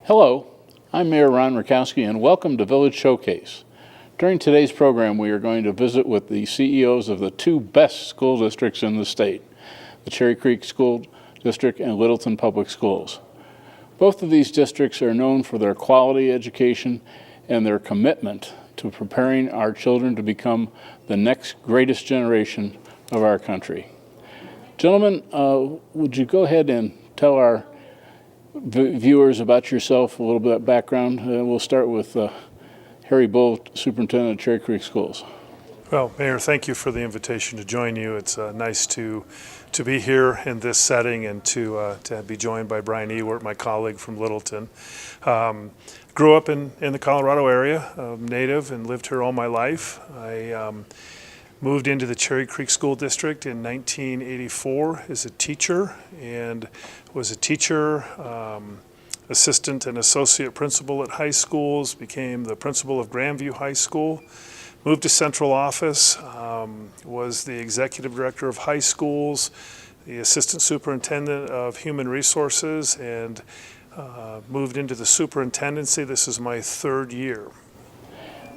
Hello, I'm Mayor Ron Rakowski and welcome to Village Showcase. During today's program, we are going to visit with the CEOs of the two best school districts in the state, the Cherry Creek School District and Littleton Public Schools. Both of these districts are known for their quality education and their commitment to preparing our children to become the next greatest generation of our country. Gentlemen, would you go ahead and tell our viewers about yourself, a little bit of background? We'll start with Harry Bull, Superintendent of Cherry Creek Schools. Well, Mayor, thank you for the invitation to join you. It's nice to be here in this setting and to be joined by Brian Ewert, my colleague from Littleton. Grew up in the Colorado area, native, and lived here all my life. I moved into the Cherry Creek School District in 1984 as a teacher, and was a teacher, assistant and associate principal at high schools, became the principal of Grandview High School, moved to central office, was the executive director of high schools, the assistant superintendent of human resources, and moved into the superintendency. This is my third year.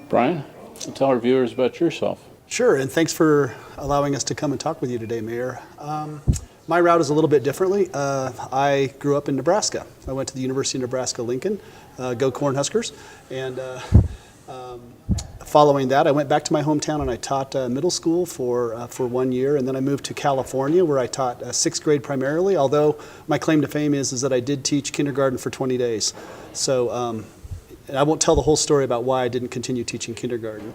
Brian, tell our viewers about yourself. Sure, and thanks for allowing us to come and talk with you today, Mayor. My route is a little bit differently. I grew up in Nebraska. I went to the University of Nebraska-Lincoln, go Cornhuskers, and following that, I went back to my hometown and I taught middle school for 1 year, and then I moved to California where I taught sixth grade primarily, although my claim to fame is that I did teach kindergarten for 20 days. So I won't tell the whole story about why I didn't continue teaching kindergarten.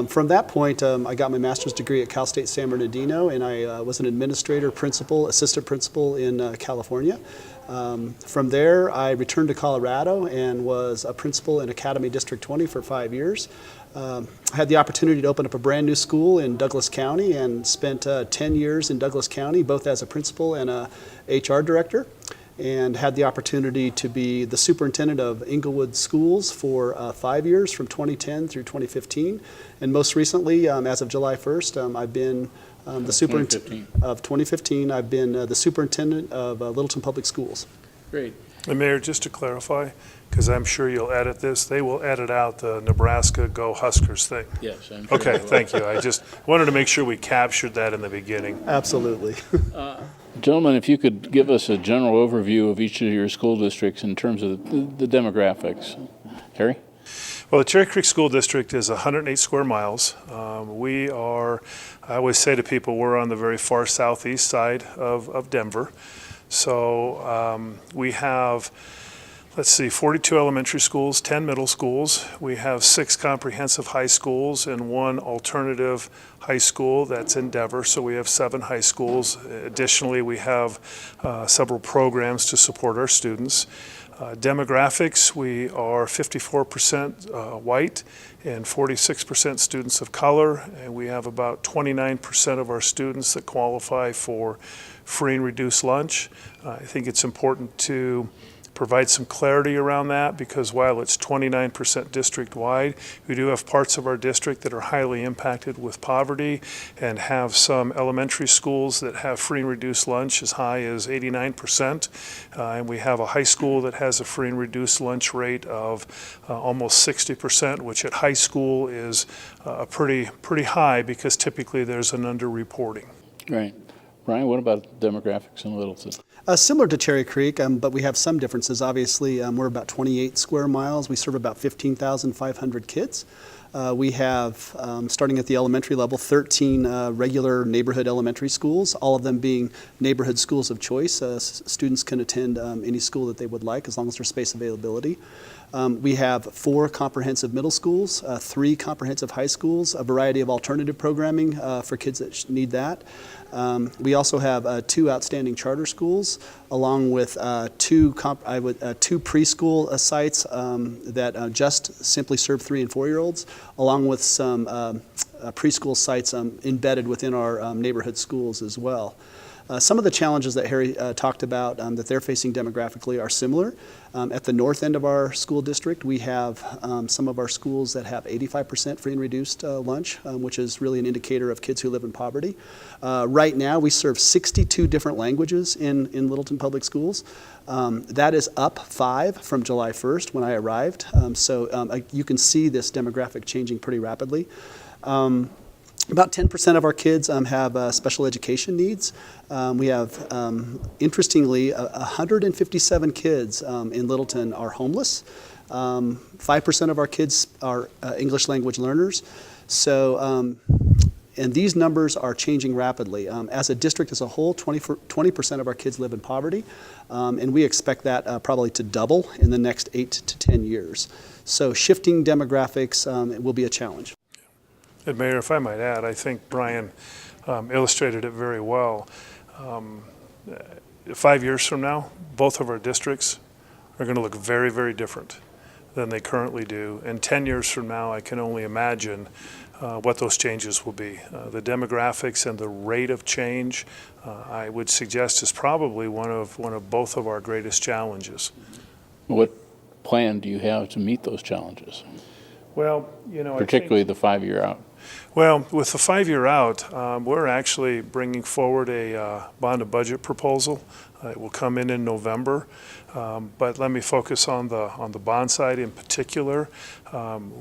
From that point, I got my master's degree at Cal State San Bernardino, and I was an administrator, principal, assistant principal in California. From there, I returned to Colorado and was a principal in Academy District 20 for 5 years. I had the opportunity to open up a brand new school in Douglas County and spent 10 years in Douglas County, both as a principal and a HR director, and had the opportunity to be the superintendent of Inglewood Schools for 5 years, from 2010 through 2015. And most recently, as of July 1st, I've been the superintendent of 2015. I've been the superintendent of Littleton Public Schools. Great. And Mayor, just to clarify, because I'm sure you'll edit this, they will edit out the Nebraska Go Huskers thing. Yes, I'm sure. Okay, thank you. I just wanted to make sure we captured that in the beginning. Absolutely. Gentlemen, if you could give us a general overview of each of your school districts in terms of the demographics. Harry? Well, the Cherry Creek School District is 108 square miles. We are, I always say to people, we're on the very far southeast side of Denver. So we have, let's see, 42 elementary schools, 10 middle schools. We have 6 comprehensive high schools and 1 alternative high school that's in Denver, so we have 7 high schools. Additionally, we have several programs to support our students. Demographics, we are 54% white and 46% students of color, and we have about 29% of our students that qualify for free and reduced lunch. I think it's important to provide some clarity around that, because while it's 29% district-wide, we do have parts of our district that are highly impacted with poverty and have some elementary schools that have free and reduced lunch as high as 89%. And we have a high school that has a free and reduced lunch rate of almost 60%, which at high school is pretty high, because typically there's an under-reporting. Right. Brian, what about demographics in Littleton? Similar to Cherry Creek, but we have some differences. Obviously, we're about 28 square miles. We serve about 15,500 kids. We have, starting at the elementary level, 13 regular neighborhood elementary schools, all of them being neighborhood schools of choice. Students can attend any school that they would like, as long as there's space availability. We have 4 comprehensive middle schools, 3 comprehensive high schools, a variety of alternative programming for kids that need that. We also have 2 outstanding charter schools, along with 2 preschool sites that just simply serve 3- and 4-year-olds, along with some preschool sites embedded within our neighborhood schools as well. Some of the challenges that Harry talked about that they're facing demographically are similar. At the north end of our school district, we have some of our schools that have 85% free and reduced lunch, which is really an indicator of kids who live in poverty. Right now, we serve 62 different languages in Littleton Public Schools. That is up 5 from July 1st when I arrived. So you can see this demographic changing pretty rapidly. About 10% of our kids have special education needs. We have, interestingly, 157 kids in Littleton are homeless. 5% of our kids are English language learners. So, and these numbers are changing rapidly. As a district as a whole, 20% of our kids live in poverty, and we expect that probably to double in the next 8 to 10 years. So shifting demographics will be a challenge. And Mayor, if I might add, I think Brian illustrated it very well. 5 years from now, both of our districts are going to look very, very different than they currently do. And 10 years from now, I can only imagine what those changes will be. The demographics and the rate of change, I would suggest, is probably one of both of our greatest challenges. What plan do you have to meet those challenges? Well, Particularly the 5-year out. Well, with the 5-year out, we're actually bringing forward a bond and budget proposal. It will come in November, but let me focus on the bond side in particular.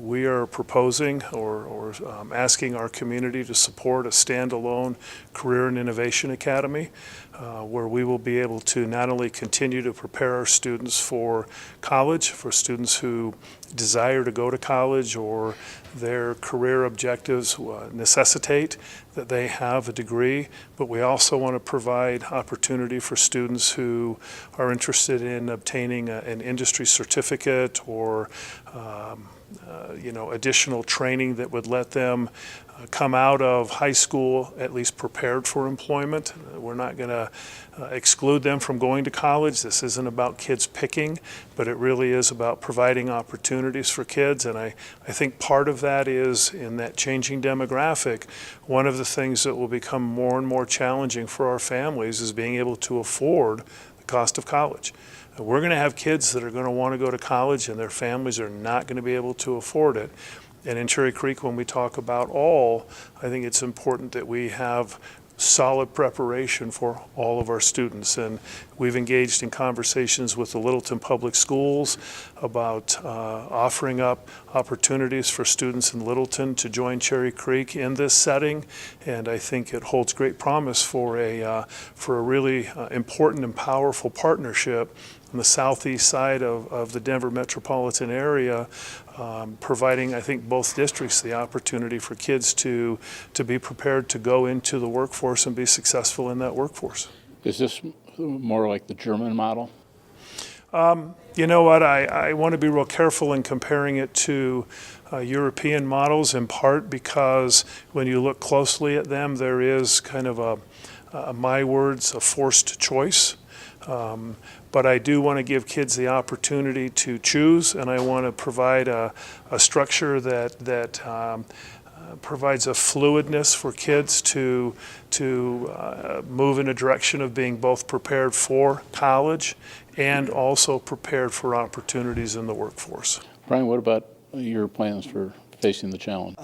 We are proposing or asking our community to support a standalone career and innovation academy, where we will be able to not only continue to prepare our students for college, for students who desire to go to college or their career objectives necessitate that they have a degree, but we also want to provide opportunity for students who are interested in obtaining an industry certificate or additional training that would let them come out of high school at least prepared for employment. We're not going to exclude them from going to college. This isn't about kids picking, but it really is about providing opportunities for kids. And I think part of that is in that changing demographic, one of the things that will become more and more challenging for our families is being able to afford the cost of college. We're going to have kids that are going to want to go to college and their families are not going to be able to afford it. And in Cherry Creek, when we talk about all, I think it's important that we have solid preparation for all of our students. And we've engaged in conversations with the Littleton Public Schools about offering up opportunities for students in Littleton to join Cherry Creek in this setting. And I think it holds great promise for a really important and powerful partnership on the southeast side of the Denver metropolitan area, providing, I think, both districts the opportunity for kids to be prepared to go into the workforce and be successful in that workforce. Is this more like the German model? You know what, I want to be real careful in comparing it to European models, in part because when you look closely at them, there is kind of a forced choice. But I do want to give kids the opportunity to choose, and I want to provide a structure that provides a fluidness for kids to move in a direction of being both prepared for college and also prepared for opportunities in the workforce. Brian, what about your plans for facing the challenge?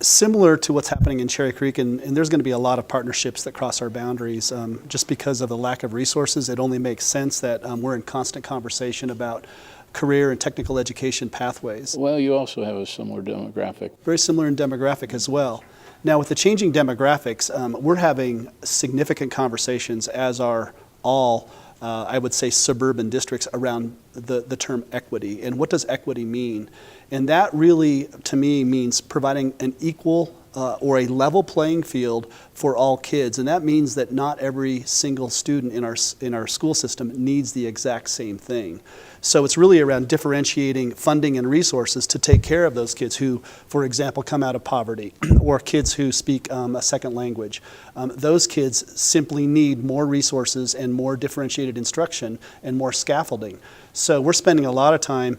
Similar to what's happening in Cherry Creek, and there's going to be a lot of partnerships that cross our boundaries. Just because of the lack of resources, it only makes sense that we're in constant conversation about career and technical education pathways. Well, you also have a similar demographic. Very similar in demographic as well. Now, with the changing demographics, we're having significant conversations, as are all I would say suburban districts, around the term equity. And what does equity mean? And that really, to me, means providing an equal or a level playing field for all kids. And that means that not every single student in our school system needs the exact same thing. So it's really around differentiating funding and resources to take care of those kids who, for example, come out of poverty, or kids who speak a second language. Those kids simply need more resources and more differentiated instruction and more scaffolding. So we're spending a lot of time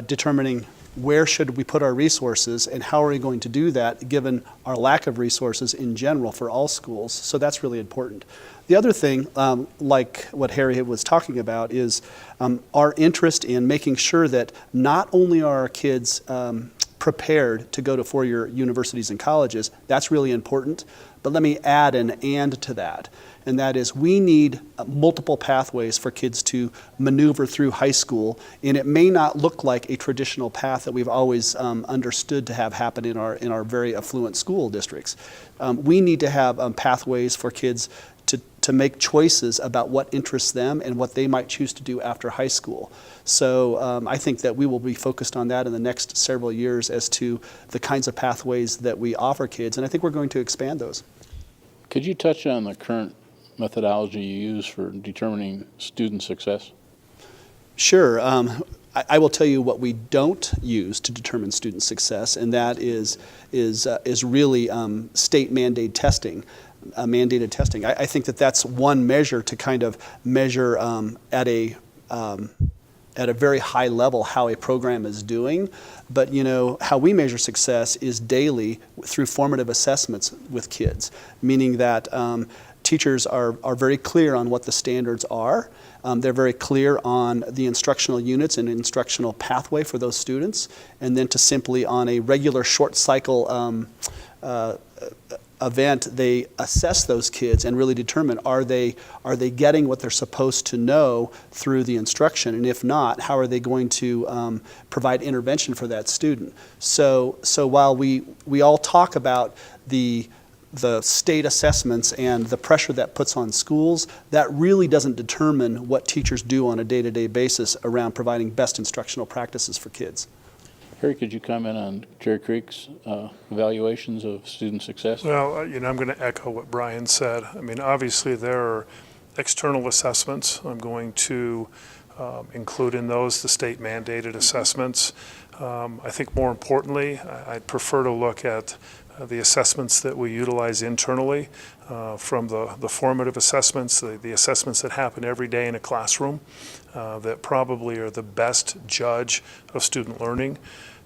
determining where should we put our resources and how are we going to do that given our lack of resources in general for all schools. So that's really important. The other thing, like what Harry was talking about, is our interest in making sure that not only are our kids prepared to go to four-year universities and colleges, that's really important, but let me add an and to that. And that is, we need multiple pathways for kids to maneuver through high school, and it may not look like a traditional path that we've always understood to have happen in our very affluent school districts. We need to have pathways for kids to make choices about what interests them and what they might choose to do after high school. So I think that we will be focused on that in the next several years as to the kinds of pathways that we offer kids, and I think we're going to expand those. Could you touch on the current methodology you use for determining student success? Sure. I will tell you what we don't use to determine student success, and that is really state mandated testing. I think that that's one measure to kind of measure at a very high level how a program is doing. But how we measure success is daily through formative assessments with kids, meaning that teachers are very clear on what the standards are. They're very clear on the instructional units and instructional pathway for those students, and then to simply on a regular short cycle event, they assess those kids and really determine are they getting what they're supposed to know through the instruction, and if not, how are they going to provide intervention for that student. So while we all talk about the state assessments and the pressure that puts on schools, that really doesn't determine what teachers do on a day-to-day basis around providing best instructional practices for kids. Harry, could you comment on Cherry Creek's evaluations of student success? Well, I'm going to echo what Brian said. I mean, obviously there are external assessments. I'm going to include in those the state mandated assessments. I think more importantly, I'd prefer to look at the assessments that we utilize internally, from the formative assessments, the assessments that happen every day in a classroom, that probably are the best judge of student learning,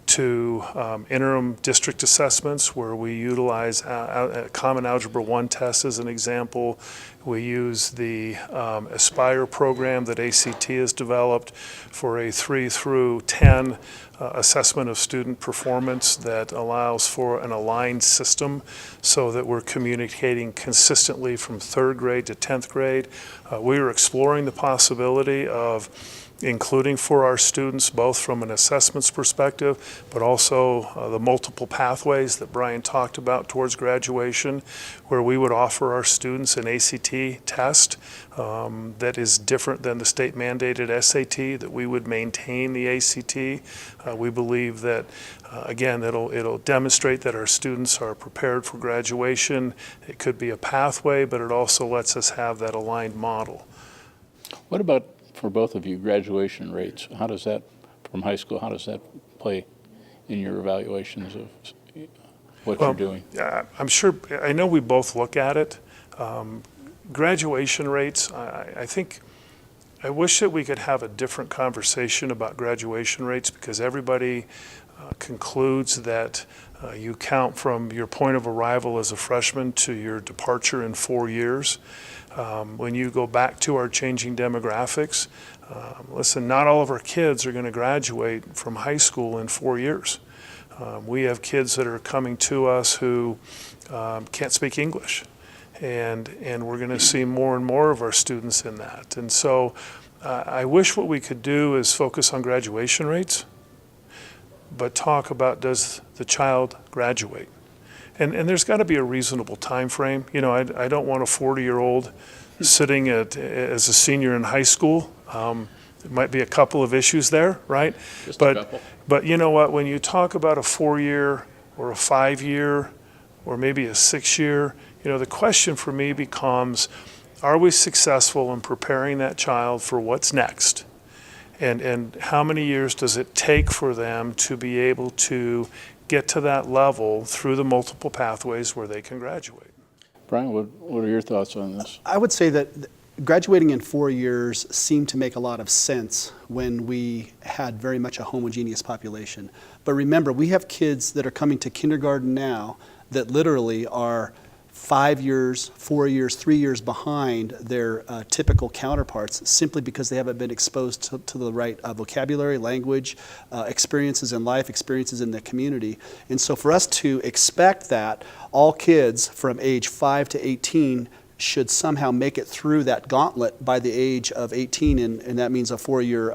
to interim district assessments where we utilize a Common Algebra 1 test as an example. We use the Aspire program that ACT has developed for a 3 through 10 assessment of student performance that allows for an aligned system so that we're communicating consistently from 3rd grade to 10th grade. We are exploring the possibility of including for our students, both from an assessments perspective, but also the multiple pathways that Brian talked about towards graduation, where we would offer our students an ACT test that is different than the state mandated SAT, that we would maintain the ACT. We believe that, again, it'll demonstrate that our students are prepared for graduation. It could be a pathway, but it also lets us have that aligned model. What about, for both of you, graduation rates? How does that, from high school, how does that play in your evaluations of what you're doing? I'm sure, I know we both look at it. Graduation rates, I wish that we could have a different conversation about graduation rates, because everybody concludes that you count from your point of arrival as a freshman to your departure in 4 years. When you go back to our changing demographics, listen, not all of our kids are going to graduate from high school in 4 years. We have kids that are coming to us who can't speak English, and we're going to see more and more of our students in that. And so I wish what we could do is focus on graduation rates, but talk about, does the child graduate? And there's got to be a reasonable time frame. I don't want a 40-year-old sitting as a senior in high school. There might be a couple of issues there, right? Just a couple. But you know what? When you talk about a 4-year or a 5-year or maybe a 6-year, the question for me becomes, are we successful in preparing that child for what's next? And how many years does it take for them to be able to get to that level through the multiple pathways where they can graduate? Brian, what are your thoughts on this? I would say that graduating in 4 years seemed to make a lot of sense when we had very much a homogeneous population. But remember, we have kids that are coming to kindergarten now that literally are 5 years, 4 years, 3 years behind their typical counterparts simply because they haven't been exposed to the right vocabulary, language, experiences in life, experiences in the community. And so for us to expect that all kids from age 5 to 18 should somehow make it through that gauntlet by the age of 18, and that means a 4-year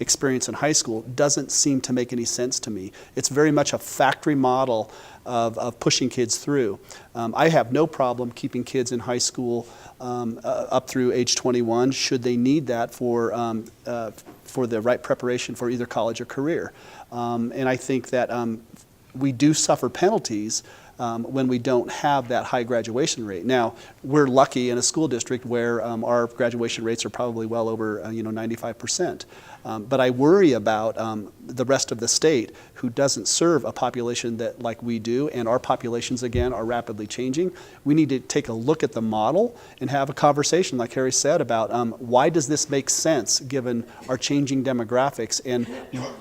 experience in high school, doesn't seem to make any sense to me. It's very much a factory model of pushing kids through. I have no problem keeping kids in high school up through age 21, should they need that for the right preparation for either college or career. And I think that we do suffer penalties when we don't have that high graduation rate. Now, we're lucky in a school district where our graduation rates are probably well over 95%. But I worry about the rest of the state who doesn't serve a population that like we do, and our populations, again, are rapidly changing. We need to take a look at the model and have a conversation, like Harry said, about why does this make sense given our changing demographics, and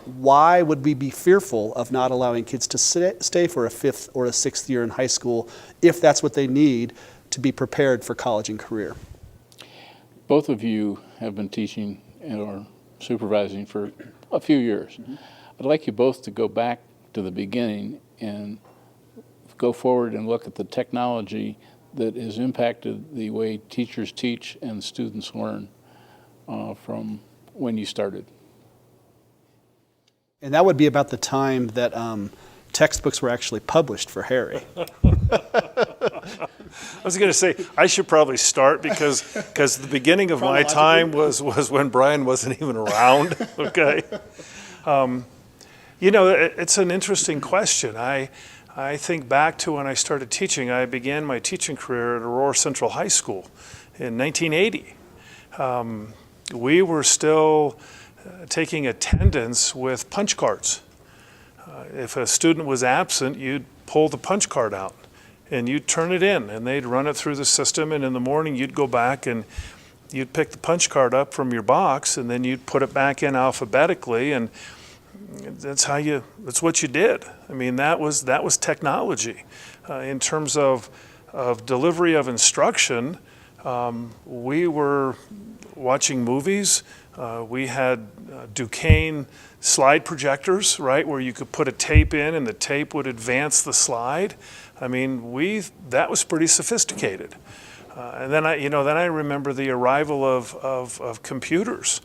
why would we be fearful of not allowing kids to stay for a 5th or a 6th year in high school if that's what they need to be prepared for college and career. Both of you have been teaching or supervising for a few years. Mm-hmm. I'd like you both to go back to the beginning and go forward and look at the technology that has impacted the way teachers teach and students learn from when you started. And that would be about the time that textbooks were actually published for Harry. I was going to say, I should probably start because the beginning of my time was when Brian wasn't even around, okay? It's an interesting question. I think back to when I started teaching. I began my teaching career at Aurora Central High School in 1980. We were still taking attendance with punch cards. If a student was absent, you'd pull the punch card out and you'd turn it in, and they'd run it through the system, and in the morning you'd go back and you'd pick the punch card up from your box, and then you'd put it back in alphabetically, and that's what you did. I mean, that was technology. In terms of delivery of instruction, we were watching movies. We had Duquesne slide projectors, right, where you could put a tape in and the tape would advance the slide. I mean, that was pretty sophisticated. And then I remember the arrival of computers.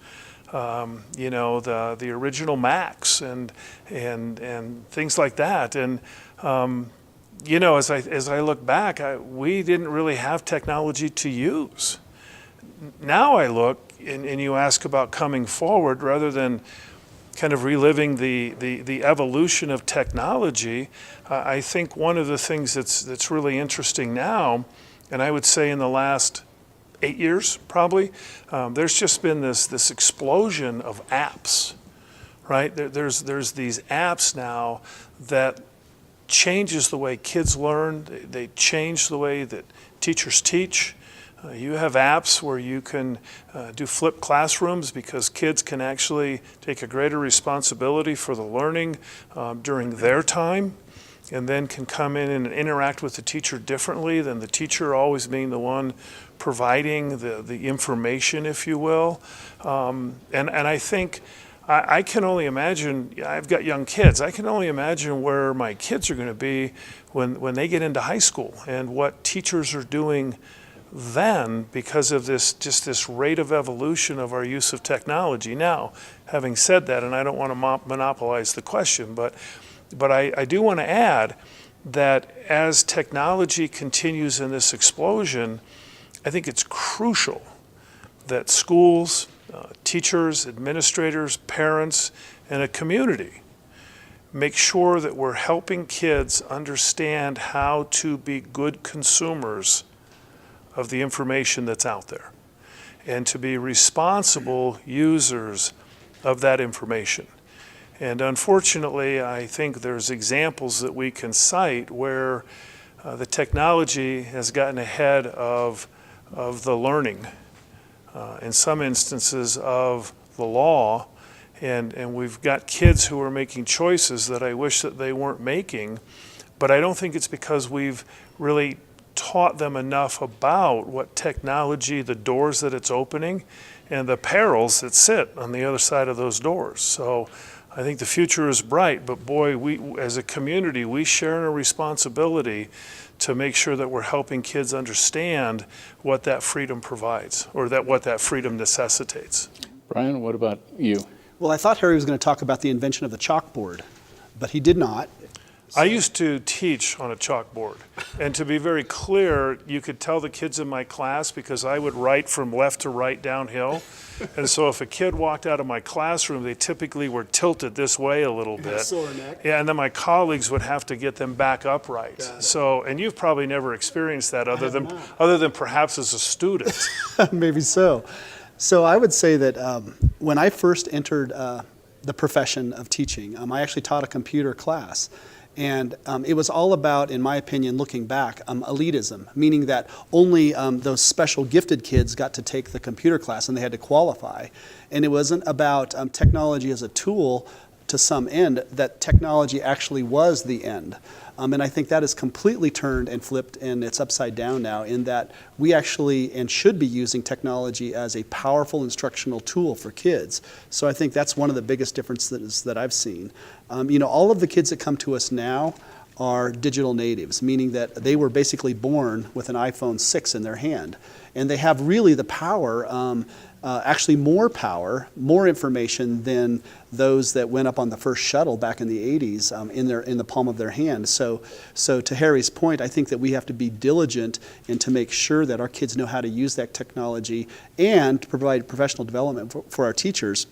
The original Macs and things like that. And as I look back, we didn't really have technology to use. Now I look and you ask about coming forward rather than kind of reliving the evolution of technology. I think one of the things that's really interesting now, and I would say in the last 8 years probably, there's just been this explosion of apps, right? There's these apps now that changes the way kids learn. They change the way that teachers teach. You have apps where you can do flipped classrooms because kids can actually take a greater responsibility for the learning during their time, and then can come in and interact with the teacher differently than the teacher always being the one providing the information, if you will. And I think I can only imagine, I've got young kids, I can only imagine where my kids are going to be when they get into high school and what teachers are doing then because of this rate of evolution of our use of technology. Now, having said that, and I don't want to monopolize the question, but I do want to add that as technology continues in this explosion, I think it's crucial that schools, teachers, administrators, parents, and a community make sure that we're helping kids understand how to be good consumers of the information that's out there and to be responsible users of that information. And unfortunately, I think there's examples that we can cite where the technology has gotten ahead of the learning in some instances of the law, and we've got kids who are making choices that I wish that they weren't making, but I don't think it's because we've really taught them enough about what technology, the doors that it's opening, and the perils that sit on the other side of those doors. So I think the future is bright, but boy, we as a community, we share a responsibility to make sure that we're helping kids understand what that freedom provides, or what that freedom necessitates. Brian, what about you? Well, I thought Harry was going to talk about the invention of the chalkboard, but he did not. I used to teach on a chalkboard, and to be very clear, you could tell the kids in my class because I would write from left to right downhill. And so if a kid walked out of my classroom, they typically were tilted this way a little bit. Sore neck. Yeah, and then my colleagues would have to get them back upright. So, and you've probably never experienced that other than perhaps as a student. Maybe so. So I would say that when I first entered the profession of teaching, I actually taught a computer class. And it was all about, in my opinion, looking back, elitism, meaning that only those special gifted kids got to take the computer class and they had to qualify. And it wasn't about technology as a tool to some end, that technology actually was the end. And I think that is completely turned and flipped, and it's upside down now, in that we actually and should be using technology as a powerful instructional tool for kids. So I think that's one of the biggest differences that I've seen. All of the kids that come to us now are digital natives, meaning that they were basically born with an iPhone 6 in their hand. And they have really the power, actually more power, more information than those that went up on the first shuttle back in the 80s in the palm of their hand. So to Harry's point, I think that we have to be diligent and to make sure that our kids know how to use that technology and to provide professional development for our teachers,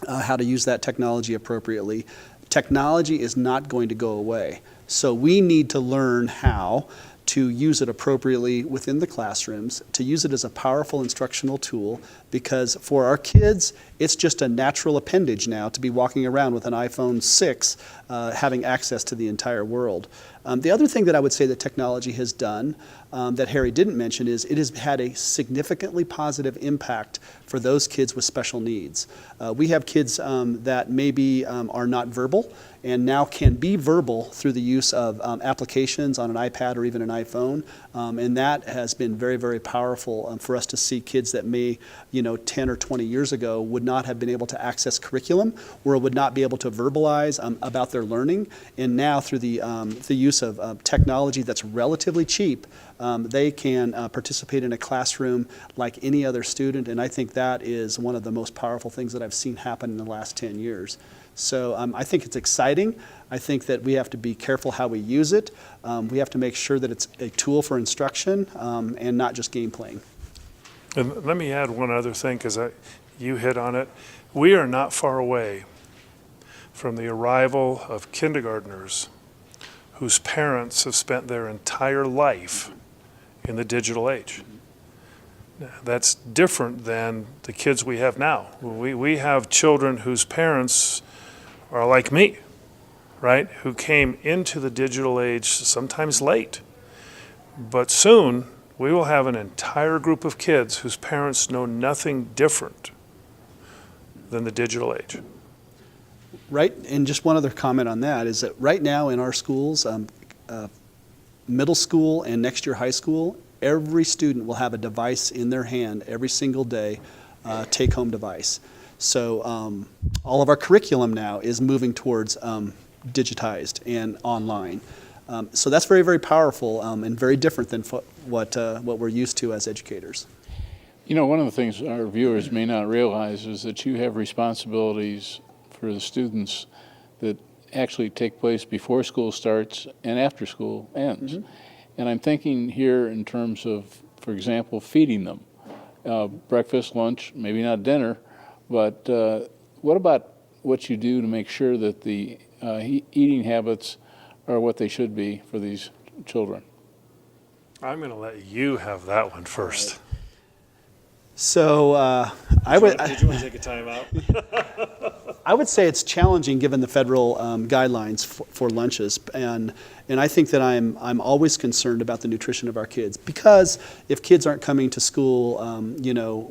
how to use that technology appropriately. Technology is not going to go away. So we need to learn how to use it appropriately within the classrooms, to use it as a powerful instructional tool, because for our kids, it's just a natural appendage now to be walking around with an iPhone 6, having access to the entire world. The other thing that I would say that technology has done that Harry didn't mention is it has had a significantly positive impact for those kids with special needs. We have kids that maybe are not verbal and now can be verbal through the use of applications on an iPad or even an iPhone. And that has been very, very powerful for us to see kids that may, 10 or 20 years ago would not have been able to access curriculum or would not be able to verbalize about their learning. And now through the use of technology that's relatively cheap, they can participate in a classroom like any other student. And I think that is one of the most powerful things that I've seen happen in the last 10 years. So I think it's exciting. I think that we have to be careful how we use it. We have to make sure that it's a tool for instruction and not just game playing. And let me add one other thing, because you hit on it. We are not far away from the arrival of kindergartners whose parents have spent their entire life in the digital age. That's different than the kids we have now. We have children whose parents are like me, right? Who came into the digital age sometimes late. But soon, we will have an entire group of kids whose parents know nothing different than the digital age. Right, and just one other comment on that is that right now in our schools, middle school and next year high school, every student will have a device in their hand every single day, take-home device. So all of our curriculum now is moving towards digitized and online. So that's very, very powerful and very different than what we're used to as educators. One of the things our viewers may not realize is that you have responsibilities for the students that actually take place before school starts and after school ends. Mm-hmm. And I'm thinking here in terms of, for example, feeding them. Breakfast, lunch, maybe not dinner, but what about what you do to make sure that the eating habits are what they should be for these children? I'm going to let you have that one first. So Did you want to take a time out? I would say it's challenging given the federal guidelines for lunches, and I think that I'm always concerned about the nutrition of our kids, because if kids aren't coming to school,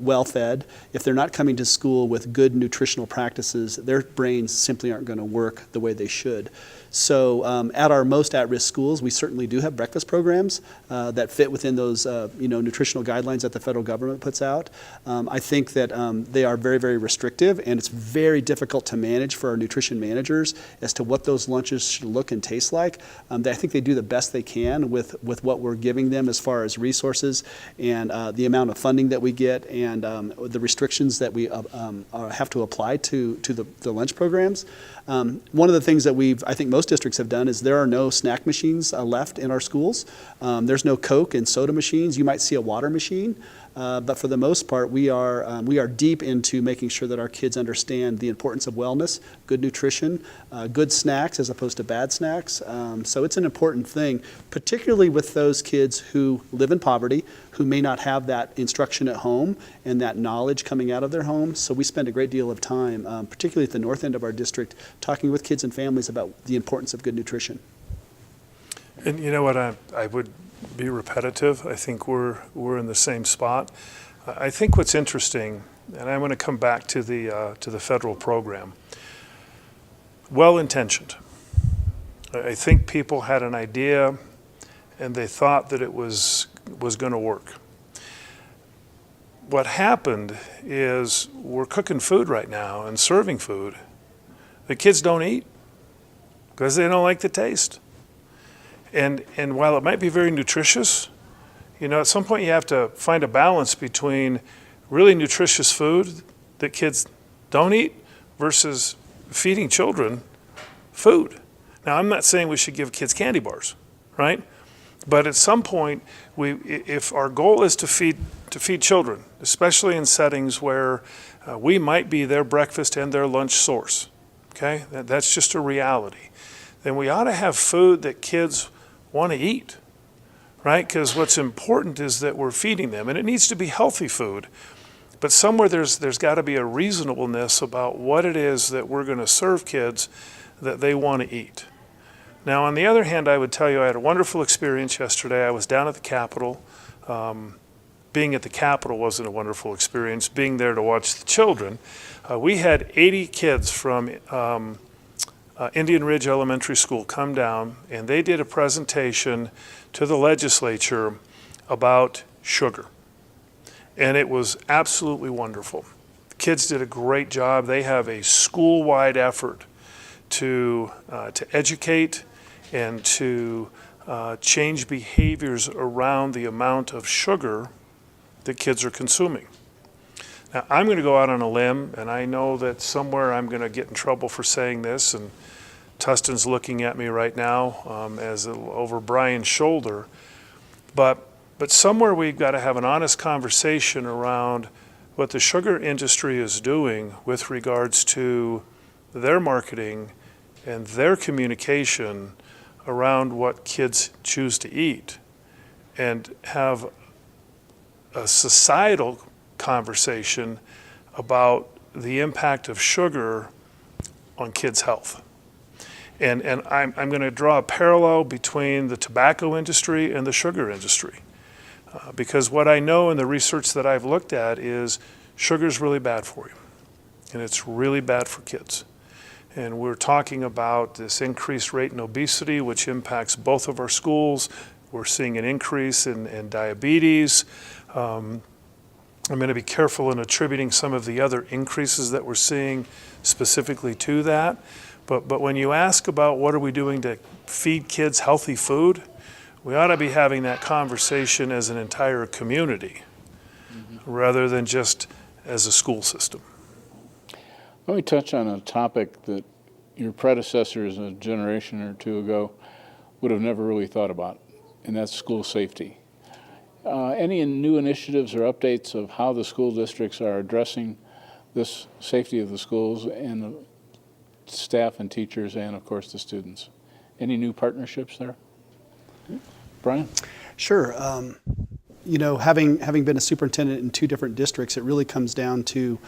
well fed, if they're not coming to school with good nutritional practices, their brains simply aren't going to work the way they should. So at our most at-risk schools, we certainly do have breakfast programs that fit within those nutritional guidelines that the federal government puts out. I think that they are very, very restrictive, and it's very difficult to manage for our nutrition managers as to what those lunches should look and taste like. I think they do the best they can with what we're giving them as far as resources and the amount of funding that we get, and the restrictions that we have to apply to the lunch programs. One of the things that I think most districts have done is there are no snack machines left in our schools. There's no Coke and soda machines. You might see a water machine, but for the most part, we are deep into making sure that our kids understand the importance of wellness, good nutrition, good snacks as opposed to bad snacks. So it's an important thing, particularly with those kids who live in poverty, who may not have that instruction at home and that knowledge coming out of their home. So we spend a great deal of time, particularly at the north end of our district, talking with kids and families about the importance of good nutrition. And you know what, I would be repetitive. I think we're in the same spot. I think what's interesting, and I want to come back to the federal program, well-intentioned. I think people had an idea and they thought that it was going to work. What happened is we're cooking food right now and serving food the kids don't eat because they don't like the taste. And while it might be very nutritious, at some point you have to find a balance between really nutritious food that kids don't eat versus feeding children food. Now, I'm not saying we should give kids candy bars, right? But at some point, if our goal is to feed children, especially in settings where we might be their breakfast and their lunch source, okay? That's just a reality. Then we ought to have food that kids want to eat, right? Because what's important is that we're feeding them, and it needs to be healthy food. But somewhere there's got to be a reasonableness about what it is that we're going to serve kids that they want to eat. Now, on the other hand, I would tell you I had a wonderful experience yesterday. I was down at the Capitol. Being at the Capitol wasn't a wonderful experience. Being there to watch the children, we had 80 kids from Indian Ridge Elementary School come down, and they did a presentation to the legislature about sugar. And it was absolutely wonderful. The kids did a great job. They have a school-wide effort to educate and to change behaviors around the amount of sugar that kids are consuming. Now, I'm going to go out on a limb, and I know that somewhere I'm going to get in trouble for saying this, and Tustin's looking at me right now as over Brian's shoulder, but somewhere we've got to have an honest conversation around what the sugar industry is doing with regards to their marketing and their communication around what kids choose to eat, and have a societal conversation about the impact of sugar on kids' health. And I'm going to draw a parallel between the tobacco industry and the sugar industry. Because what I know in the research that I've looked at is sugar is really bad for you. And it's really bad for kids. And we're talking about this increased rate in obesity, which impacts both of our schools. We're seeing an increase in diabetes. I'm going to be careful in attributing some of the other increases that we're seeing specifically to that. But when you ask about what are we doing to feed kids healthy food, we ought to be having that conversation as an entire community rather than just as a school system. Let me touch on a topic that your predecessors a generation or two ago would have never really thought about, and that's school safety. Any new initiatives or updates of how the school districts are addressing this safety of the schools and the staff and teachers and, of course, the students? Any new partnerships there? Brian? Sure. Having been a superintendent in two different districts, it really comes down to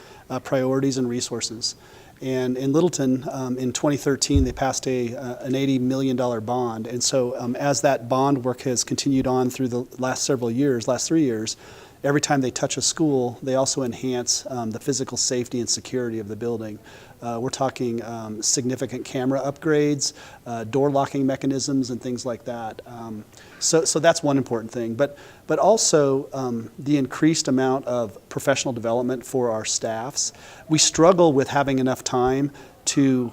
priorities and resources. And in Littleton, in 2013, they passed an $80 million bond. And so as that bond work has continued on through the last 3 years, every time they touch a school, they also enhance the physical safety and security of the building. We're talking significant camera upgrades, door locking mechanisms, and things like that. So that's one important thing. But also the increased amount of professional development for our staffs. We struggle with having enough time to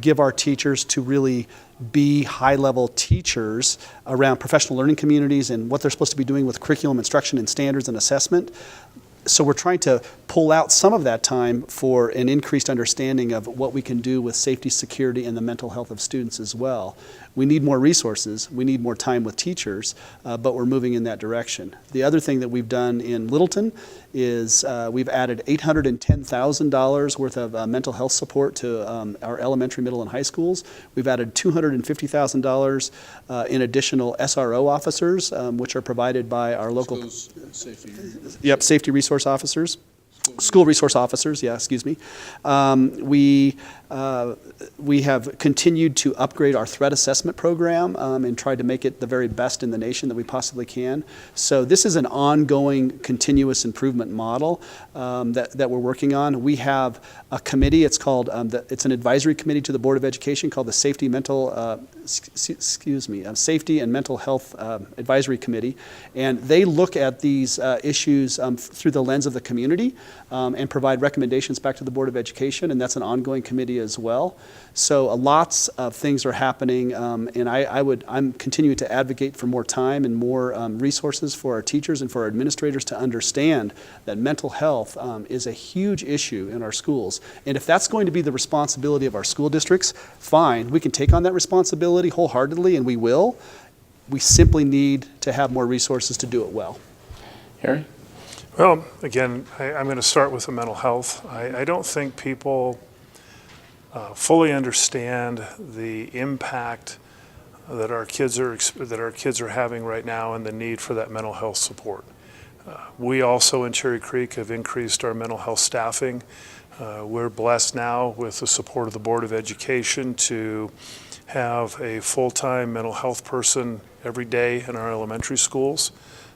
give our teachers to really be high-level teachers around professional learning communities and what they're supposed to be doing with curriculum instruction and standards and assessment. So we're trying to pull out some of that time for an increased understanding of what we can do with safety, security, and the mental health of students as well. We need more resources, we need more time with teachers, but we're moving in that direction. The other thing that we've done in Littleton is we've added $810,000 worth of mental health support to our elementary, middle, and high schools. We've added $250,000 in additional SRO officers, which are provided by our local safety resource officers. School resource officers, excuse me. We have continued to upgrade our threat assessment program and tried to make it the very best in the nation that we possibly can. So this is an ongoing continuous improvement model that we're working on. We have a committee, it's called, it's an advisory committee to the Board of Education called the Safety and Mental Health Advisory Committee. And they look at these issues through the lens of the community and provide recommendations back to the Board of Education, and that's an ongoing committee as well. So lots of things are happening, and I'm continuing to advocate for more time and more resources for our teachers and for our administrators to understand that mental health is a huge issue in our schools. And if that's going to be the responsibility of our school districts, fine, we can take on that responsibility wholeheartedly, and we will. We simply need to have more resources to do it well. Harry? Well, again, I'm going to start with the mental health. I don't think people fully understand the impact that our kids are having right now and the need for that mental health support. We also in Cherry Creek have increased our mental health staffing. We're blessed now with the support of the Board of Education to have a full-time mental health person every day in our elementary schools,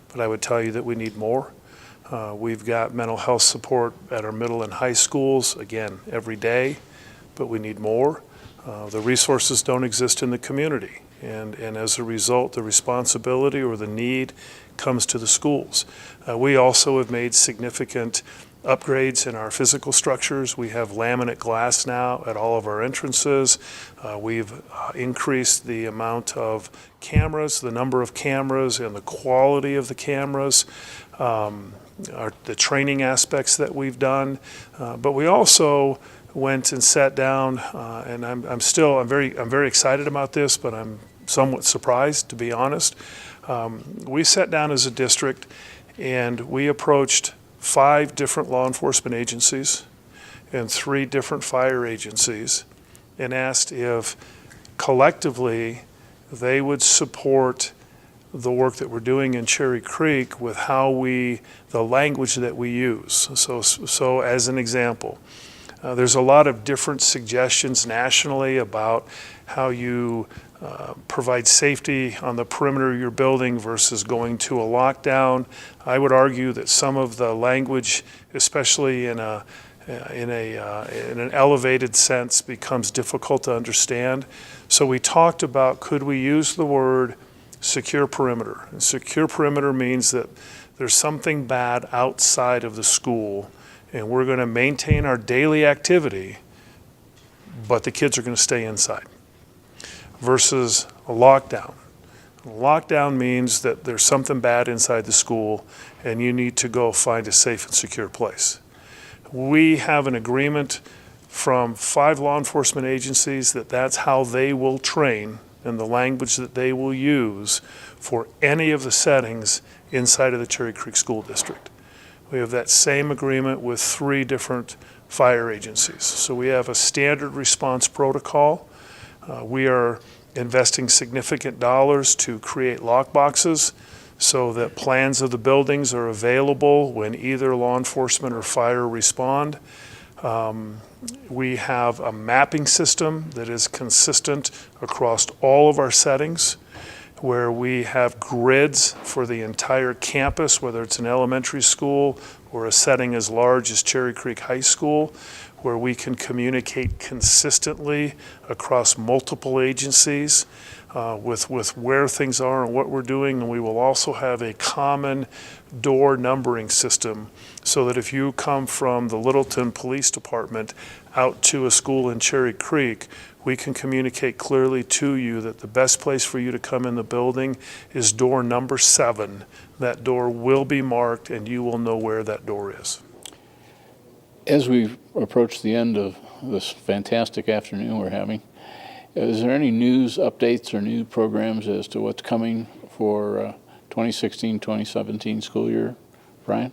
but I would tell you that we need more. We've got mental health support at our middle and high schools, again, every day, but we need more. The resources don't exist in the community, and as a result, the responsibility or the need comes to the schools. We also have made significant upgrades in our physical structures. We have laminate glass now at all of our entrances. We've increased the amount of cameras, the number of cameras, and the quality of the cameras. The training aspects that we've done, but we also went and sat down, and I'm very excited about this, but I'm somewhat surprised, to be honest. We sat down as a district, and we approached 5 different law enforcement agencies and 3 different fire agencies, and asked if collectively they would support the work that we're doing in Cherry Creek with the language that we use. So as an example, there's a lot of different suggestions nationally about how you provide safety on the perimeter of your building versus going to a lockdown. I would argue that some of the language, especially in an elevated sense, becomes difficult to understand. So we talked about, could we use the word secure perimeter? And secure perimeter means that there's something bad outside of the school, and we're going to maintain our daily activity, but the kids are going to stay inside. Versus a lockdown. A lockdown means that there's something bad inside the school, and you need to go find a safe and secure place. We have an agreement from 5 law enforcement agencies that that's how they will train and the language that they will use for any of the settings inside of the Cherry Creek School District. We have that same agreement with 3 different fire agencies. So we have a standard response protocol. We are investing significant dollars to create lock boxes so that plans of the buildings are available when either law enforcement or fire respond. We have a mapping system that is consistent across all of our settings, where we have grids for the entire campus, whether it's an elementary school or a setting as large as Cherry Creek High School, where we can communicate consistently across multiple agencies with where things are and what we're doing. And we will also have a common door numbering system, so that if you come from the Littleton Police Department out to a school in Cherry Creek, we can communicate clearly to you that the best place for you to come in the building is door number 7. That door will be marked, and you will know where that door is. As we approach the end of this fantastic afternoon we're having, is there any news updates or new programs as to what's coming for 2016-2017 school year, Brian?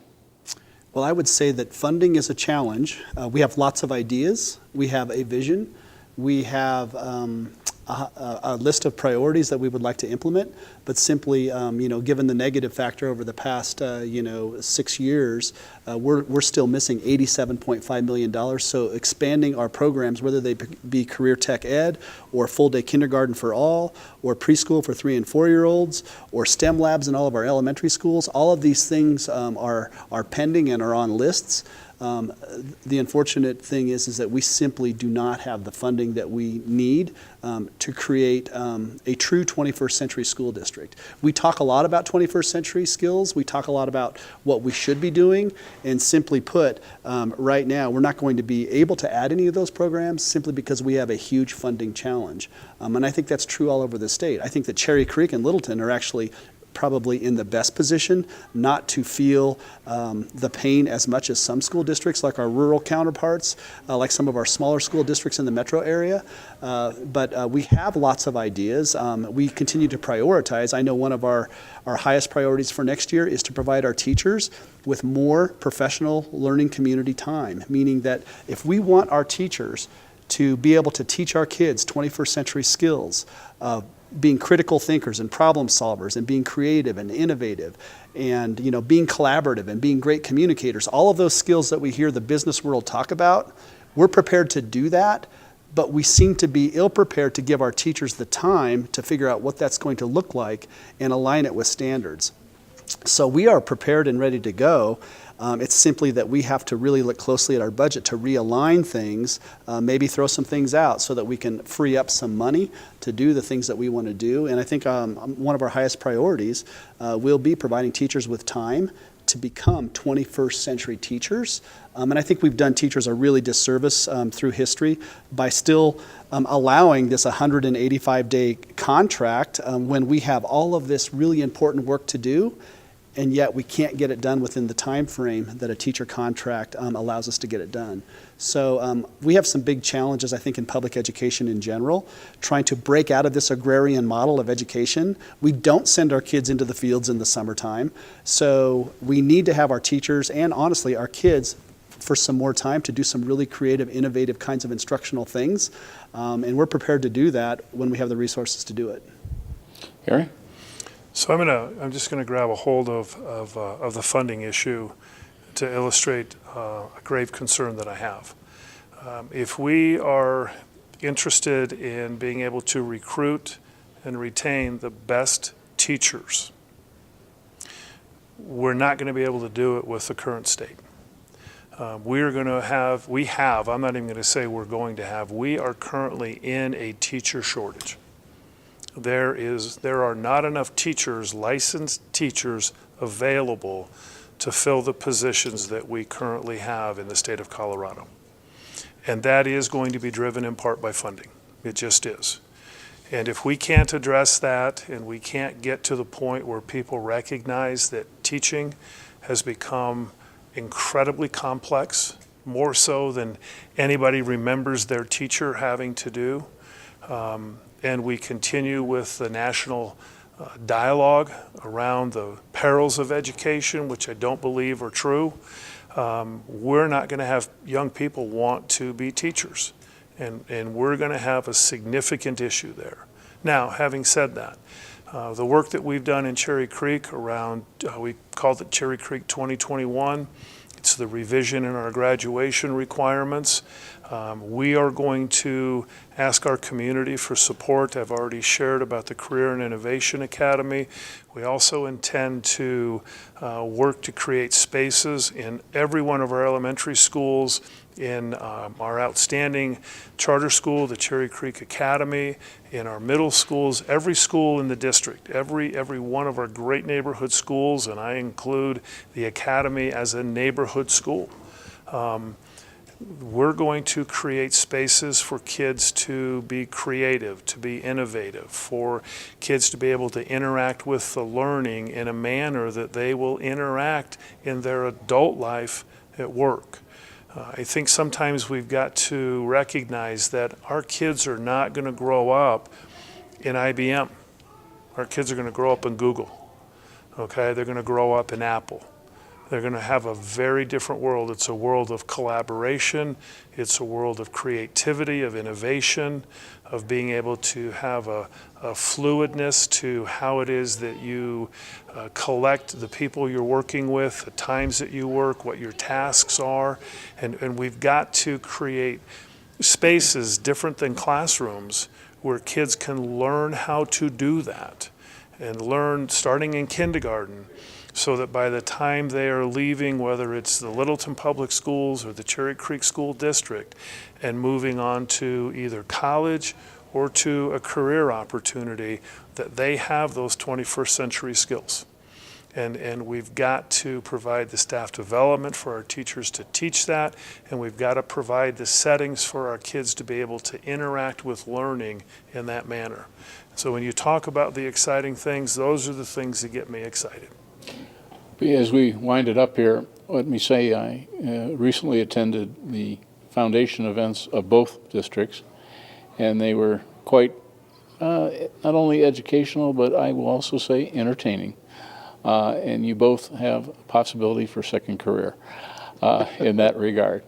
Well, I would say that funding is a challenge. We have lots of ideas. We have a vision. We have a list of priorities that we would like to implement, but simply, given the negative factor over the past, 6 years, we're still missing $87.5 million. So expanding our programs, whether they be career tech ed, or full-day kindergarten for all, or preschool for 3 and 4-year-olds, or STEM labs in all of our elementary schools, all of these things are pending and are on lists. The unfortunate thing is that we simply do not have the funding that we need to create a true 21st century school district. We talk a lot about 21st century skills. We talk a lot about what we should be doing. And simply put, right now, we're not going to be able to add any of those programs simply because we have a huge funding challenge. And I think that's true all over the state. I think that Cherry Creek and Littleton are actually probably in the best position not to feel the pain as much as some school districts, like our rural counterparts, like some of our smaller school districts in the metro area. But we have lots of ideas. We continue to prioritize. I know one of our highest priorities for next year is to provide our teachers with more professional learning community time, meaning that if we want our teachers to be able to teach our kids 21st century skills, being critical thinkers and problem solvers and being creative and innovative and being collaborative and being great communicators, all of those skills that we hear the business world talk about, we're prepared to do that, but we seem to be ill-prepared to give our teachers the time to figure out what that's going to look like and align it with standards. So we are prepared and ready to go. It's simply that we have to really look closely at our budget to realign things, maybe throw some things out so that we can free up some money to do the things that we want to do. And I think one of our highest priorities will be providing teachers with time to become 21st century teachers. And I think we've done teachers a really disservice through history by still allowing this 185-day contract when we have all of this really important work to do, and yet we can't get it done within the time frame that a teacher contract allows us to get it done. So we have some big challenges, I think, in public education in general, trying to break out of this agrarian model of education. We don't send our kids into the fields in the summertime, so we need to have our teachers and, honestly, our kids for some more time to do some really creative, innovative kinds of instructional things. And we're prepared to do that when we have the resources to do it. Gary? So I'm just going to grab a hold of the funding issue to illustrate a grave concern that I have. If we are interested in being able to recruit and retain the best teachers, we're not going to be able to do it with the current state. We are I'm not even going to say we're going to have, we are currently in a teacher shortage. There are not enough teachers, licensed teachers, available to fill the positions that we currently have in the state of Colorado. And that is going to be driven in part by funding. It just is. And if we can't address that and we can't get to the point where people recognize that teaching has become incredibly complex, more so than anybody remembers their teacher having to do, and we continue with the national dialogue around the perils of education, which I don't believe are true, we're not going to have young people want to be teachers. And we're going to have a significant issue there. Now, having said that, the work that we've done in Cherry Creek around, we called it Cherry Creek 2021, It's the revision in our graduation requirements. We are going to ask our community for support. I've already shared about the Career and Innovation Academy. We also intend to work to create spaces in every one of our elementary schools, in our outstanding charter school, the Cherry Creek Academy, in our middle schools, every school in the district, every one of our great neighborhood schools, and I include the Academy as a neighborhood school. We're going to create spaces for kids to be creative, to be innovative, for kids to be able to interact with the learning in a manner that they will interact in their adult life at work. I think sometimes we've got to recognize that our kids are not going to grow up in IBM. Our kids are going to grow up in Google. Okay, they're going to grow up in Apple. They're going to have a very different world. It's a world of collaboration. It's a world of creativity, of innovation, of being able to have a fluidness to how it is that you collect the people you're working with, the times that you work, what your tasks are. And we've got to create spaces different than classrooms where kids can learn how to do that and learn starting in kindergarten, so that by the time they are leaving, whether it's the Littleton Public Schools or the Cherry Creek School District, and moving on to either college or to a career opportunity, that they have those 21st century skills. And we've got to provide the staff development for our teachers to teach that, and we've got to provide the settings for our kids to be able to interact with learning in that manner. So when you talk about the exciting things, those are the things that get me excited. As we wind it up here, let me say I recently attended the foundation events of both districts, and they were quite not only educational, but I will also say entertaining. And you both have a possibility for second career in that regard.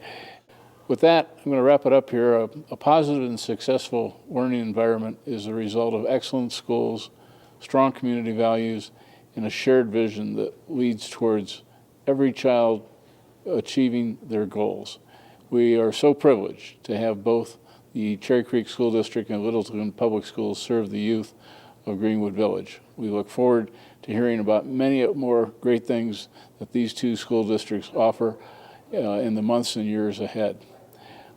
With that, I'm going to wrap it up here. A positive and successful learning environment is the result of excellent schools, strong community values, and a shared vision that leads towards every child achieving their goals. We are so privileged to have both the Cherry Creek School District and Littleton Public Schools serve the youth of Greenwood Village. We look forward to hearing about many more great things that these two school districts offer in the months and years ahead.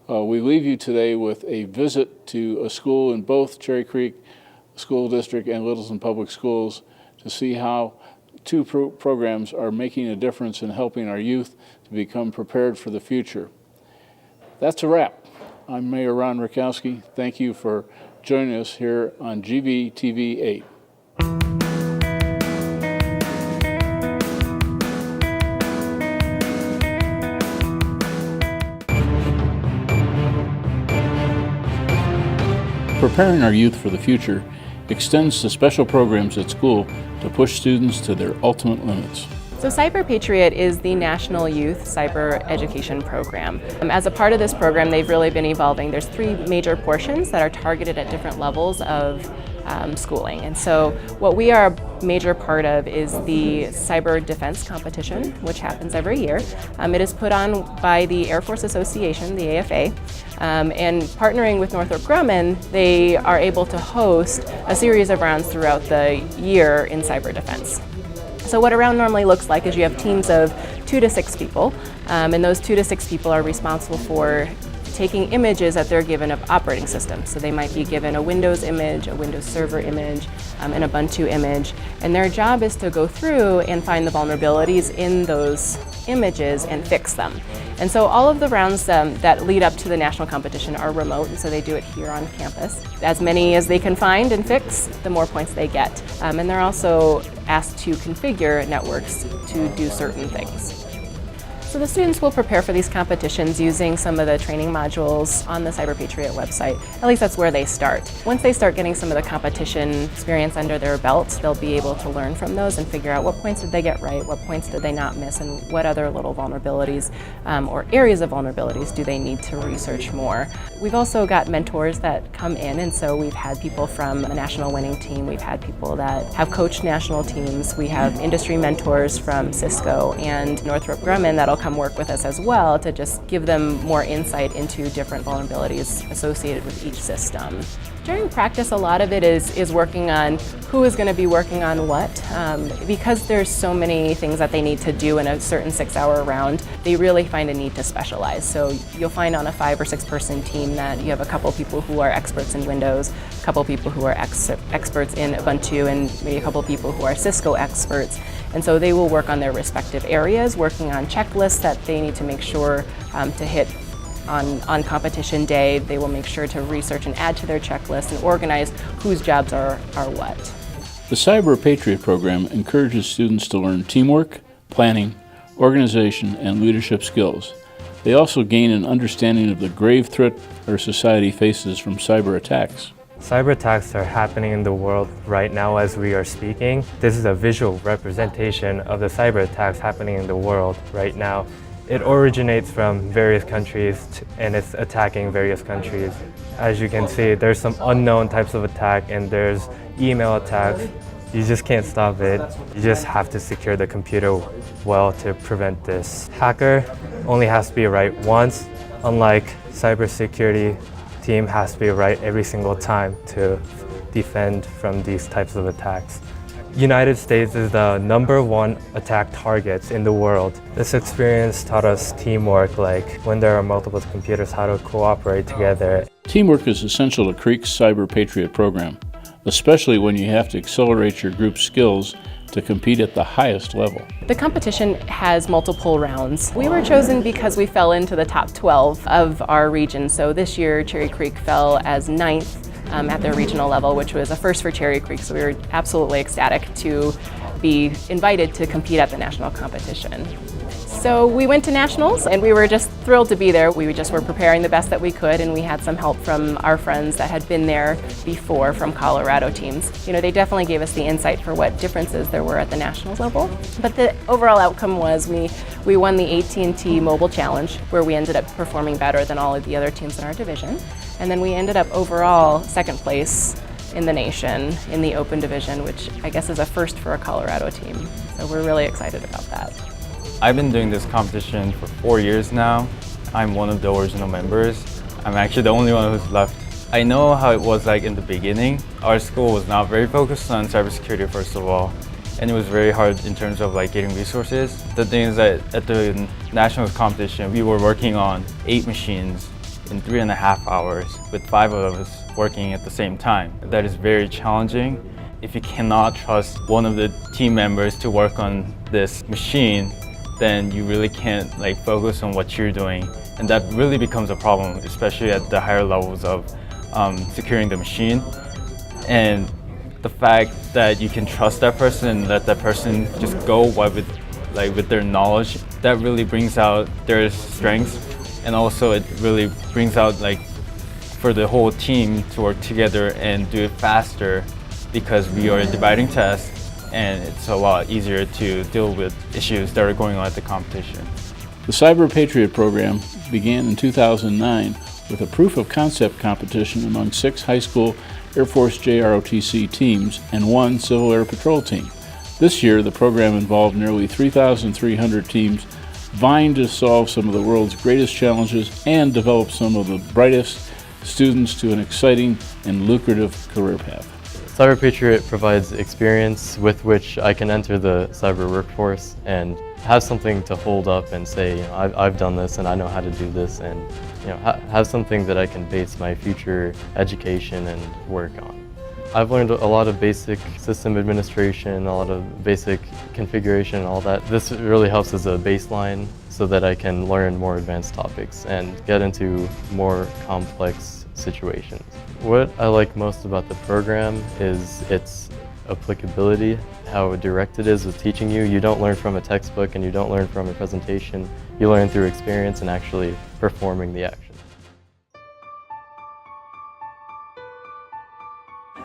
We leave you today with a visit to a school in both Cherry Creek School District and Littleton Public Schools to see how two programs are making a difference in helping our youth to become prepared for the future. That's a wrap. I'm Mayor Ron Rakowski. Thank you for joining us here on GVTV 8. Preparing our youth for the future extends to special programs at school to push students to their ultimate limits. So Cyber Patriot is the National Youth Cyber Education Program. As a part of this program, they've really been evolving. There's three major portions that are targeted at different levels of schooling. And so what we are a major part of is the Cyber Defense Competition, which happens every year. It is put on by the Air Force Association, the AFA, and partnering with Northrop Grumman, they are able to host a series of rounds throughout the year in cyber defense. So what a round normally looks like is you have teams of 2 to 6 people, and those 2 to 6 people are responsible for taking images that they're given of operating systems. So they might be given a Windows image, a Windows Server image, an Ubuntu image, and their job is to go through and find the vulnerabilities in those images and fix them. And so all of the rounds that lead up to the national competition are remote, and so they do it here on campus. As many as they can find and fix, the more points they get. And they're also asked to configure networks to do certain things. So the students will prepare for these competitions using some of the training modules on the Cyber Patriot website. At least that's where they start. Once they start getting some of the competition experience under their belts, they'll be able to learn from those and figure out what points did they get right, what points did they not miss, and what other little vulnerabilities or areas of vulnerabilities do they need to research more. We've also got mentors that come in, and so we've had people from a national winning team, we've had people that have coached national teams, we have industry mentors from Cisco and Northrop Grumman that'll they'll come work with us as well to just give them more insight into different vulnerabilities associated with each system. During practice, a lot of it is working on who is going to be working on what. Because there's so many things that they need to do in a certain 6-hour round, they really find a need to specialize. So you'll find on a 5 or 6 person team that you have a couple people who are experts in Windows, a couple people who are experts in Ubuntu, and maybe a couple people who are Cisco experts. And so they will work on their respective areas, working on checklists that they need to make sure to hit on competition day. They will make sure to research and add to their checklist and organize whose jobs are what. The Cyber Patriot program encourages students to learn teamwork, planning, organization, and leadership skills. They also gain an understanding of the grave threat our society faces from cyber attacks. Cyber attacks are happening in the world right now as we are speaking. This is a visual representation of the cyber attacks happening in the world right now. It originates from various countries and it's attacking various countries. As you can see, there's some unknown types of attack and there's email attacks. You just can't stop it. You just have to secure the computer well to prevent this. Hacker only has to be right once, unlike cybersecurity team has to be right every single time to defend from these types of attacks. United States is the #1 attack targets in the world. This experience taught us teamwork, like when there are multiple computers, how to cooperate together. Teamwork is essential to Creek's Cyber Patriot program, especially when you have to accelerate your group's skills to compete at the highest level. The competition has multiple rounds. We were chosen because we fell into the top 12 of our region. So this year, Cherry Creek fell as 9th at their regional level, which was a first for Cherry Creek. So we were absolutely ecstatic to be invited to compete at the national competition. So we went to nationals and we were just thrilled to be there. We just were preparing the best that we could, and we had some help from our friends that had been there before from Colorado teams. You know, they definitely gave us the insight for what differences there were at the nationals level. But the overall outcome was we won the AT&T Mobile Challenge, where we ended up performing better than all of the other teams in our division. And then we ended up overall 2nd place in the nation in the open division, which I guess is a first for a Colorado team. So we're really excited about that. I've been doing this competition for 4 years now. I'm one of the original members. I'm actually the only one who's left. I know how it was like in the beginning. Our school was not very focused on cybersecurity, first of all, and it was very hard in terms of like getting resources. The thing is that at the national competition, we were working on 8 machines in 3.5 hours with 5 of us working at the same time. That is very challenging. If you cannot trust one of the team members to work on this machine, then you really can't like focus on what you're doing, and that really becomes a problem, especially at the higher levels of securing the machine. And the fact that you can trust that person and let that person just go with their knowledge, that really brings out their strengths, and also it really brings out like for the whole team to work together and do it faster, because we are dividing tasks. And it's a lot easier to deal with issues that are going on at the competition. The Cyber Patriot program began in 2009 with a proof of concept competition among 6 high school Air Force JROTC teams and 1 Civil Air Patrol team. This year, the program involved nearly 3,300 teams vying to solve some of the world's greatest challenges and develop some of the brightest students to an exciting and lucrative career path. Cyber Patriot provides experience with which I can enter the cyber workforce and have something to hold up and say, you know, I've done this and I know how to do this, and you know, have something that I can base my future education and work on. I've learned a lot of basic system administration, a lot of basic configuration and all that. This really helps as a baseline so that I can learn more advanced topics and get into more complex situations. What I like most about the program is its applicability, how direct it is with teaching you. You don't learn from a textbook and you don't learn from a presentation. You learn through experience and actually performing the action.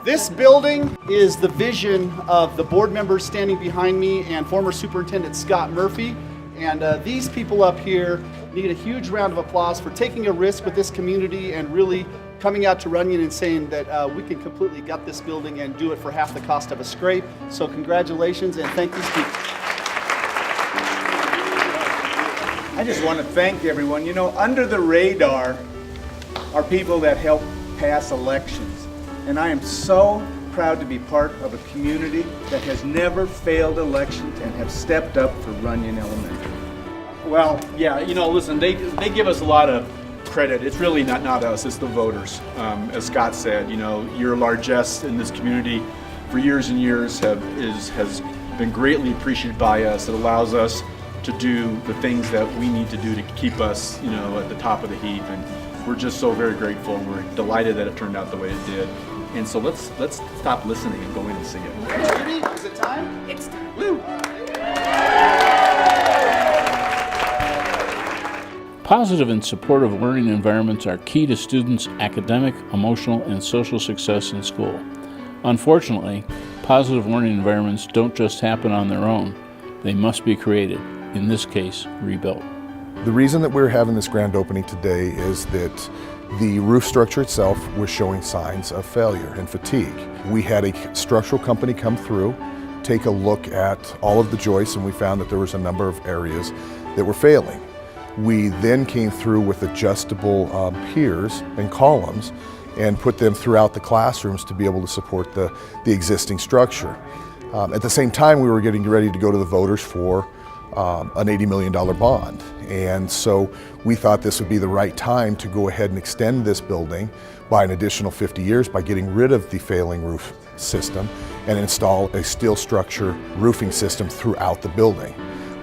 This building is the vision of the board members standing behind me and former Superintendent Scott Murphy. And these people up here need a huge round of applause for taking a risk with this community and really coming out to Runyon and saying that we can completely gut this building and do it for half the cost of a scrape. So congratulations and thank these people. I just want to thank everyone. You know, under the radar are people that help pass elections. And I am so proud to be part of a community that has never failed elections and have stepped up for Runyon Elementary. Well, yeah, you know, listen, they give us a lot of credit. It's really not us, it's the voters. As Scott said, you know, your largesse in this community for years and years has been greatly appreciated by us. It allows us to do the things that we need to do to keep us, you know, at the top of the heap. And we're just so very grateful, and we're delighted that it turned out the way it did. And so let's stop listening and go in and see it. Judy, is it time? It's time. Woo! Positive and supportive learning environments are key to students' academic, emotional, and social success in school. Unfortunately, positive learning environments don't just happen on their own. They must be created, in this case, rebuilt. The reason that we're having this grand opening today is that the roof structure itself was showing signs of failure and fatigue. We had a structural company come through, take a look at all of the joists, and we found that there was a number of areas that were failing. We then came through with adjustable piers and columns and put them throughout the classrooms to be able to support the existing structure. At the same time, we were getting ready to go to the voters for an $80 million bond. And so we thought this would be the right time to go ahead and extend this building by an additional 50 years by getting rid of the failing roof system and install a steel structure roofing system throughout the building.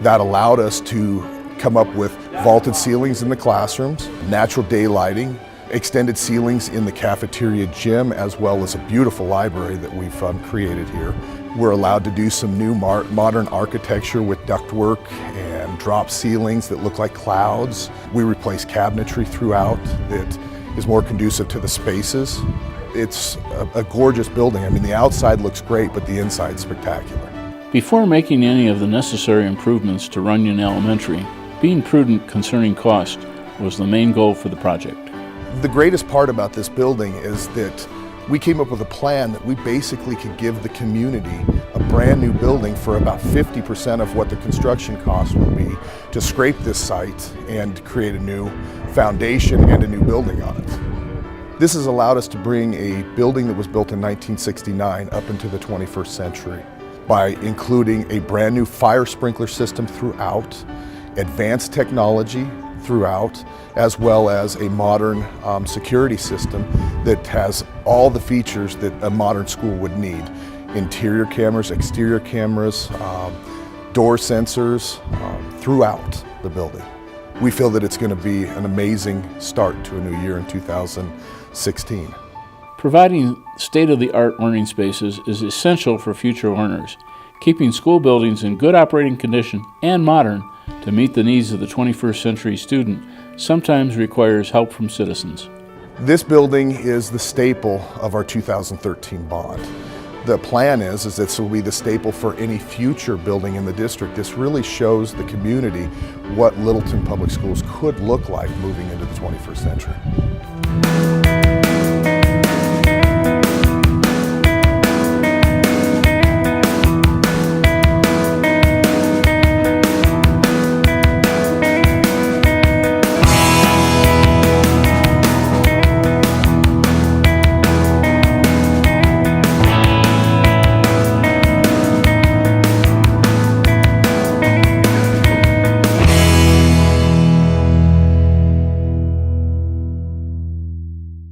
That allowed us to come up with vaulted ceilings in the classrooms, natural day lighting, extended ceilings in the cafeteria gym, as well as a beautiful library that we've created here. We're allowed to do some new modern architecture with ductwork and drop ceilings that look like clouds. We replace cabinetry throughout that is more conducive to the spaces. It's a gorgeous building. I mean, the outside looks great, but the inside's spectacular. Before making any of the necessary improvements to Runyon Elementary, being prudent concerning cost was the main goal for the project. The greatest part about this building is that we came up with a plan that we basically could give the community a brand new building for about 50% of what the construction cost would be to scrape this site and create a new foundation and a new building on it. This has allowed us to bring a building that was built in 1969 up into the 21st century by including a brand new fire sprinkler system throughout, advanced technology throughout, as well as a modern security system that has all the features that a modern school would need. Interior cameras, exterior cameras, door sensors throughout the building. We feel that it's going to be an amazing start to a new year in 2016. Providing state-of-the-art learning spaces is essential for future learners. Keeping school buildings in good operating condition and modern to meet the needs of the 21st century student sometimes requires help from citizens. This building is the staple of our 2013 bond. The plan is that this will be the staple for any future building in the district. This really shows the community what Littleton Public Schools could look like moving into the 21st century.